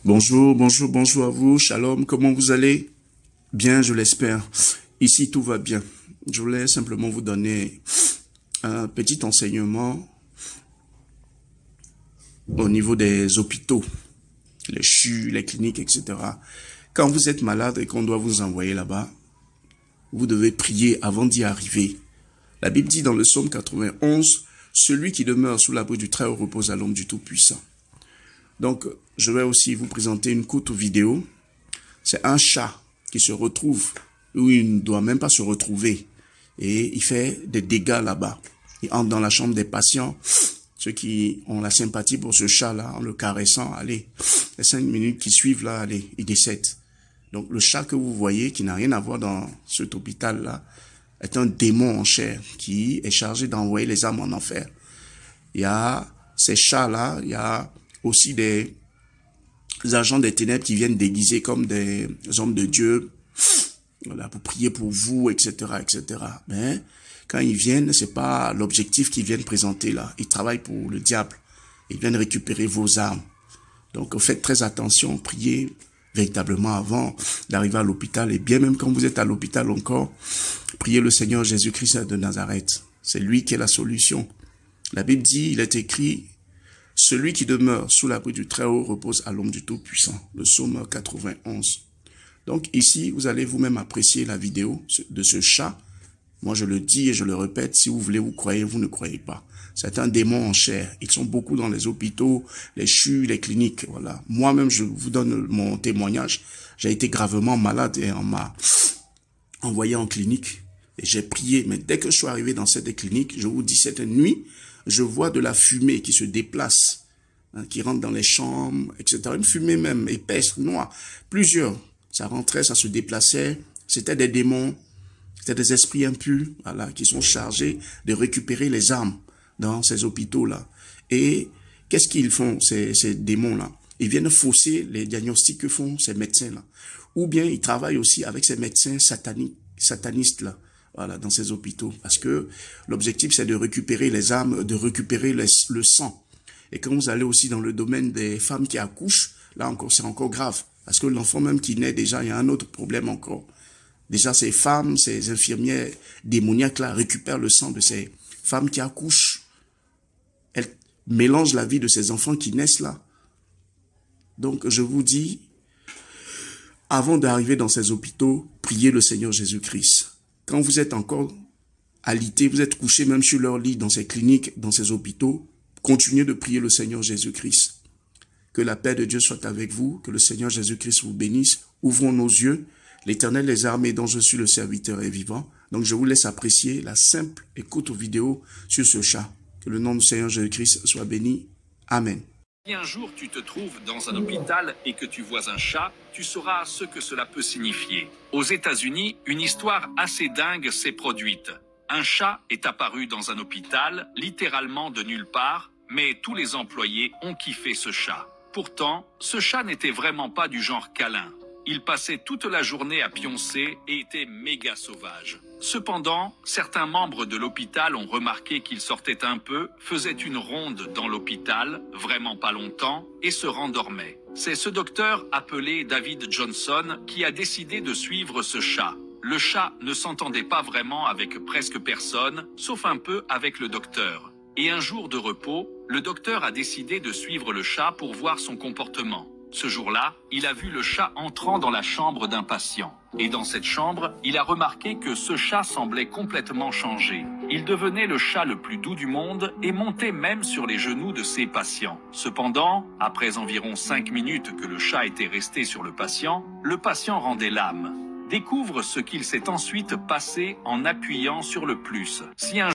Bonjour, bonjour, bonjour à vous. Shalom, comment vous allez? Bien, je l'espère. Ici, tout va bien. Je voulais simplement vous donner un petit enseignement au niveau des hôpitaux, les CHU, les cliniques, etc. Quand vous êtes malade et qu'on doit vous envoyer là-bas, vous devez prier avant d'y arriver. La Bible dit dans le psaume 91, « Celui qui demeure sous l'abri du Très-Haut repose à l'ombre du Tout-Puissant ». Donc, je vais aussi vous présenter une courte vidéo. C'est un chat qui se retrouve, où il ne doit même pas se retrouver. Et il fait des dégâts là-bas. Il entre dans la chambre des patients. Ceux qui ont la sympathie pour ce chat-là, en le caressant, allez, les 5 minutes qui suivent là, allez, il décède. Donc, le chat que vous voyez, qui n'a rien à voir dans cet hôpital-là, est un démon en chair qui est chargé d'envoyer les âmes en enfer. Il y a ces chats-là, il y a aussi des agents des ténèbres qui viennent déguisés comme des hommes de Dieu, voilà, pour prier pour vous, etc., etc. Mais quand ils viennent, c'est pas l'objectif qu'ils viennent présenter là. Ils travaillent pour le diable. Ils viennent récupérer vos âmes. Donc, faites très attention, priez véritablement avant d'arriver à l'hôpital. Et bien même quand vous êtes à l'hôpital encore, priez le Seigneur Jésus-Christ de Nazareth. C'est lui qui est la solution. La Bible dit, il est écrit, « Celui qui demeure sous l'abri du Très-Haut repose à l'ombre du Tout-Puissant ». Le psaume 91. Donc ici, vous allez vous-même apprécier la vidéo de ce chat. Moi, je le dis et je le répète, si vous voulez, vous croyez, vous ne croyez pas. C'est un démon en chair. Ils sont beaucoup dans les hôpitaux, les CHU, les cliniques. Voilà. Moi-même, je vous donne mon témoignage. J'ai été gravement malade et on m'a envoyé en clinique. Et j'ai prié. Mais dès que je suis arrivé dans cette clinique, je vous dis, cette nuit, je vois de la fumée qui se déplace, hein, qui rentre dans les chambres, etc. Une fumée même épaisse, noire. Plusieurs. Ça rentrait, ça se déplaçait. C'était des démons. C'était des esprits impurs, voilà, qui sont chargés de récupérer les âmes dans ces hôpitaux-là. Et qu'est-ce qu'ils font, ces démons-là? Ils viennent fausser les diagnostics que font ces médecins-là. Ou bien ils travaillent aussi avec ces médecins satanistes-là, voilà, dans ces hôpitaux. Parce que l'objectif, c'est de récupérer les âmes, de récupérer le sang. Et quand vous allez aussi dans le domaine des femmes qui accouchent, là encore, c'est encore grave. Parce que l'enfant même qui naît, déjà, il y a un autre problème encore. Déjà, ces femmes, ces infirmières démoniaques-là récupèrent le sang de ces femmes qui accouchent. Elles mélangent la vie de ces enfants qui naissent là. Donc, je vous dis, avant d'arriver dans ces hôpitaux, priez le Seigneur Jésus-Christ. Quand vous êtes encore alité, vous êtes couché même sur leur lit dans ces cliniques, dans ces hôpitaux, continuez de prier le Seigneur Jésus-Christ. Que la paix de Dieu soit avec vous, que le Seigneur Jésus-Christ vous bénisse. Ouvrons nos yeux. L'Éternel des armées dont je suis le serviteur est vivant. Donc je vous laisse apprécier la simple et courte vidéo sur ce chat. Que le nom du Seigneur Jésus-Christ soit béni. Amen. Si un jour tu te trouves dans un hôpital et que tu vois un chat, tu sauras ce que cela peut signifier. Aux États-Unis, une histoire assez dingue s'est produite. Un chat est apparu dans un hôpital, littéralement de nulle part, mais tous les employés ont kiffé ce chat. Pourtant, ce chat n'était vraiment pas du genre câlin. Il passait toute la journée à pioncer et était méga sauvage. Cependant, certains membres de l'hôpital ont remarqué qu'il sortait un peu, faisait une ronde dans l'hôpital, vraiment pas longtemps, et se rendormait. C'est ce docteur appelé David Johnson qui a décidé de suivre ce chat. Le chat ne s'entendait pas vraiment avec presque personne, sauf un peu avec le docteur. Et un jour de repos, le docteur a décidé de suivre le chat pour voir son comportement. Ce jour-là, il a vu le chat entrant dans la chambre d'un patient. Et dans cette chambre, il a remarqué que ce chat semblait complètement changé. Il devenait le chat le plus doux du monde et montait même sur les genoux de ses patients. Cependant, après environ 5 minutes que le chat était resté sur le patient rendait l'âme. Découvre ce qu'il s'est ensuite passé en appuyant sur le plus. Si un